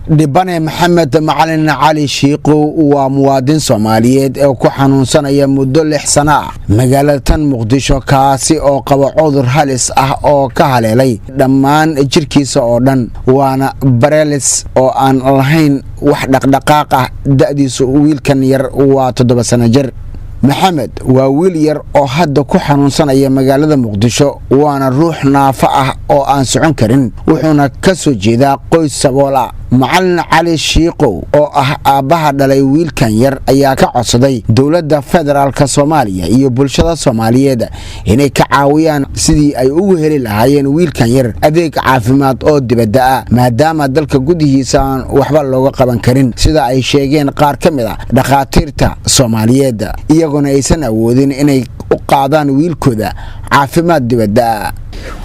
Dhibane Maxamed Macalin Cali Shiiqo waa muwaadin Soomaaliyeed oo ku xanuunsanaya muddo 6 sano ah magaalada Muqdisho kaasi oo qaba cudur halis ah oo ka haleelay dhammaan jirkiisa oo dhan waana paralysis oo aan lahayn wax dhaqdhaqaaq ah da'diisu wiilkan yar waa 7 sano jir Maxamed waa wiil yar oo hadda ku xanuunsanaya magaalada Muqdisho waana ruux naafa ah oo aan socon karin wuxuuna ka soo jeedaa qoys sabool ah Macalin Cali Shiiqo oo ah aabaha dhalay wiilkan yar ayaa ka codsaday dawladda federaalka Soomaaliya iyo bulshada Soomaaliyeed inay ka caawiyaan sidii ay ugu heli lahaayeen wiilkan yar adeeg caafimaad oo dibadda ah maadaama dalka gudihiisa aan waxba looga qaban karin sida ay sheegeen qaar ka mid ah dhaqaatiirta Soomaaliyeed iyaguna aysan awoodin inay u qaadaan wiilkooda caafimaad dibadda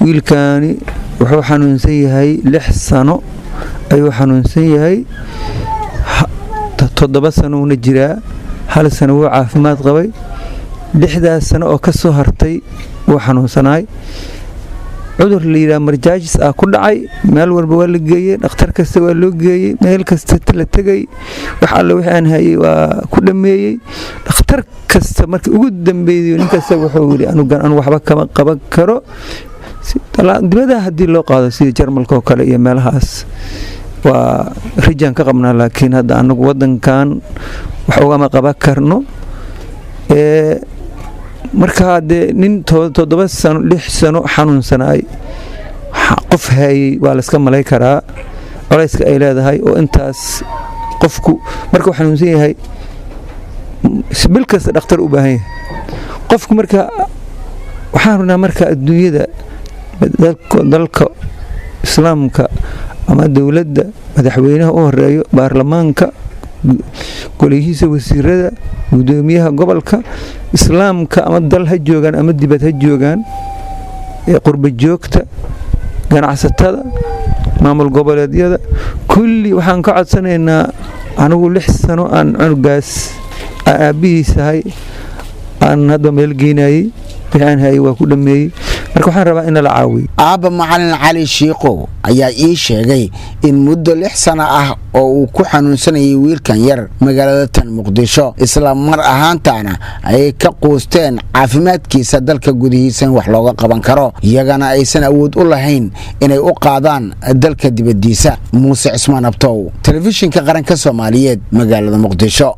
wiilkani wuxuu xanuunsan yahay 6 sano ayuu xanuunsan yahay 7 sano una jiraa 1 sano wuu caafimaad qabay 6 sano oo ka soo hartay wuu xanuunsanaay cudur la yiraahdo marjaajis ah ku dhacay meel walba waa la geeyay dhakhtar kasta waa loo geeyay meel kasta la tagay wax alla wixii aan hayay waa ku dhameeyay dhakhtar kasta markii ugu dambeeyay ninkasta wuxuu yiri aan waxba kama qaban karo dibadda hadii loo qaado sida Jarmalka oo kale iyo meelahaas waa rijaan ka qabnaa laakiin hadda anagu wadankan wax uga qaban karno marka nin 7 sano 6 sano xanuunsanaay qof hayay waa la iska malay karaa culayska ay leedahay oo intaas qofku marka xanuunsan yahay bil kasta dhakhtar u baahan yahay qofku marka waxaan rabnaa marka adduunyada dalka islaamka ama dawladda madaxweynaha u horeeyo baarlamaanka golihiisa wasiirada gudoomiyaha gobolka islaamka ama dal ha joogan ama dibad ha joogan ee qurba joogta ganacsatada maamul goboleedyada kulli waxaan ka codsanaynaa anigu 6 sano aan cunugaas aabihiisahay aan hadda meel geynayay waxaan hayay waa ku dhameeyay marka waxaan rabaa in la caawiyo aaba Macalin Cali Shiiqo ayaa ii sheegay in muddo 6 sano ah oo uu ku xanuunsanayay wiilkan yar magaalada Muqdisho isla mar ahaantaana ay ka qoosteen caafimaadkiisa dalka gudihiisa wax looga qaban karo iyagana aysan awood u lahayn inay u qaadaan dalka dibadiisa Muuse Cismaan Abtoow telefishinka qaranka Soomaaliyeed magaalada Muqdisho.